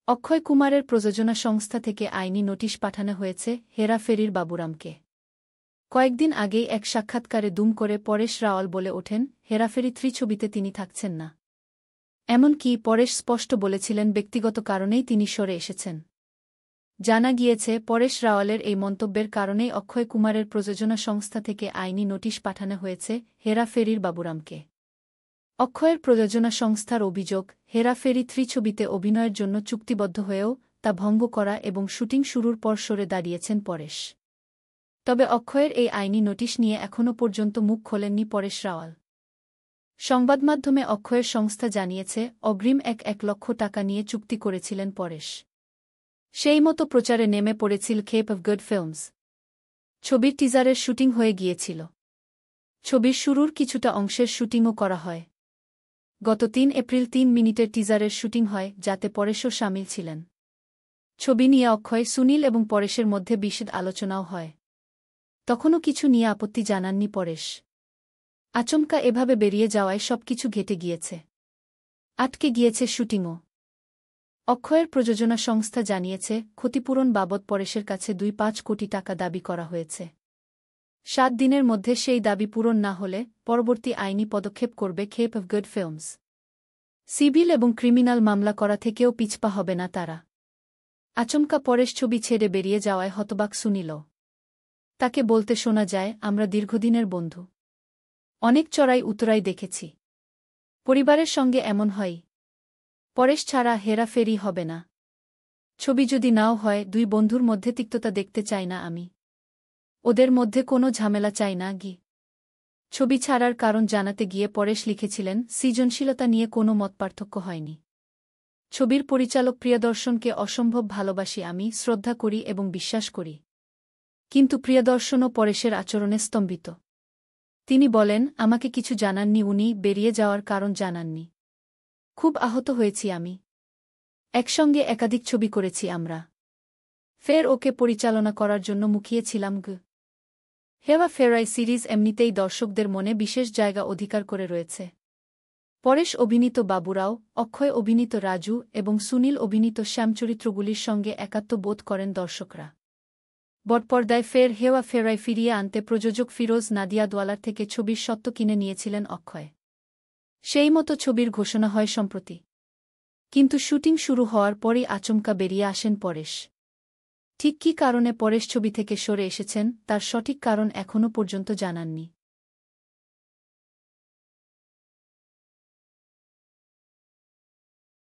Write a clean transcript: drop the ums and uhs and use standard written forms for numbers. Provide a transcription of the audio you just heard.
অক্ষয় কুমারের প্রযোজনা সংস্থা থেকে আইনি নোটিশ পাঠানো হয়েছে হেরাফেরির বাবুরামকে। কয়েকদিন আগেই এক সাক্ষাৎকারে দুম করে পরেশ রাওয়াল বলে ওঠেন, হেরাফেরি 3 ছবিতে তিনি থাকছেন না। এমনকি পরেশ স্পষ্ট বলেছিলেন ব্যক্তিগত কারণেই তিনি সরে এসেছেন। জানা গিয়েছে, পরেশ রাওয়ালের এই মন্তব্যের কারণেই অক্ষয় কুমারের প্রযোজনা সংস্থা থেকে আইনি নোটিশ পাঠানো হয়েছে হেরাফেরির বাবুরামকে। অক্ষয়ের প্রযোজনা সংস্থার অভিযোগ, হেরাফেরি 3 ছবিতে অভিনয়ের জন্য চুক্তিবদ্ধ হয়েও তা ভঙ্গ করা এবং শুটিং শুরুর পর সরে দাঁড়িয়েছেন পরেশ। তবে অক্ষয়ের এই আইনি নোটিশ নিয়ে এখনও পর্যন্ত মুখ খোলেননি পরেশ রাওয়াল। সংবাদমাধ্যমে অক্ষয়ের সংস্থা জানিয়েছে, অগ্রিম 1 লক্ষ টাকা নিয়ে চুক্তি করেছিলেন পরেশ। সেই মতো প্রচারে নেমে পড়েছিল কেপ অফ গুড ফিল্মস। ছবির টিজারের শুটিং হয়ে গিয়েছিল। ছবির শুরুর কিছুটা অংশের শুটিংও করা হয়। গত 3 এপ্রিল 3 মিনিটের টিজারের শুটিং হয়, যাতে পরেশও শামিল ছিলেন। ছবি নিয়ে অক্ষয়, সুনীল এবং পরেশের মধ্যে বিশদ আলোচনাও হয়। তখনও কিছু নিয়ে আপত্তি জানাননি পরেশ। আচমকা এভাবে বেরিয়ে যাওয়ায় সবকিছু ঘেটে গিয়েছে। আটকে গিয়েছে শুটিংও। অক্ষয়ের প্রযোজনা সংস্থা জানিয়েছে, ক্ষতিপূরণ বাবদ পরেশের কাছে 2.5 কোটি টাকা দাবি করা হয়েছে। 7 দিনের মধ্যে সেই দাবি পূরণ না হলে পরবর্তী আইনি পদক্ষেপ করবে Cape of Good Films. Civil এবং ক্রিমিনাল মামলা করা থেকেও পিছপা হবে না তারা। আচমকা পরেশ ছবি ছেড়ে বেরিয়ে যাওয়ায় হতবাক সুনীলও। তাকে বলতে শোনা যায়, আমরা দীর্ঘদিনের বন্ধু। অনেক চড়াই উতরাই দেখেছি। পরিবারের সঙ্গে এমন হয়। পরেশ ছাড়া হেরাফেরি হবে না। ছবি যদি নাও হয়, 2 বন্ধুর মধ্যে তিক্ততা দেখতে চাই না আমি। ওদের মধ্যে কোনো ঝামেলা চাই না গি। ছবি ছাড়ার কারণ জানাতে গিয়ে পরেশ লিখেছিলেন, সৃজনশীলতা নিয়ে কোনো মতপার্থক্য হয়নি। ছবির পরিচালক প্রিয়দর্শনকে অসম্ভব ভালোবাসি আমি, শ্রদ্ধা করি এবং বিশ্বাস করি। কিন্তু প্রিয়দর্শনও পরেশের আচরণে স্তম্ভিত। তিনি বলেন, আমাকে কিছু জানাননি উনি, বেরিয়ে যাওয়ার কারণ জানাননি। খুব আহত হয়েছি আমি। একসঙ্গে একাধিক ছবি করেছি আমরা। ফের ওকে পরিচালনা করার জন্য মুখিয়েছিলাম হেরাফেরি সিরিজ এমনিতেই দর্শকদের মনে বিশেষ জায়গা অধিকার করে রয়েছে। পরেশ অভিনীত বাবুরাও, অক্ষয় অভিনীত রাজু এবং সুনীল অভিনীত শ্যাম চরিত্রগুলির সঙ্গে একাত্ম বোধ করেন দর্শকরা। বটপর্দায় ফের হেরাফেরি ফিরিয়ে আনতে প্রযোজক ফিরোজ নাদিয়াদওয়ালার থেকে ছবির স্বত্ব কিনে নিয়েছিলেন অক্ষয়। সেই মতো ছবির ঘোষণা হয় সম্প্রতি। কিন্তু শুটিং শুরু হওয়ার পরই আচমকা বেরিয়ে আসেন পরেশ। ঠিক কী কারণে পরেশ ছবি থেকে সরে এসেছেন, তার সঠিক কারণ এখনও পর্যন্ত জানাননি।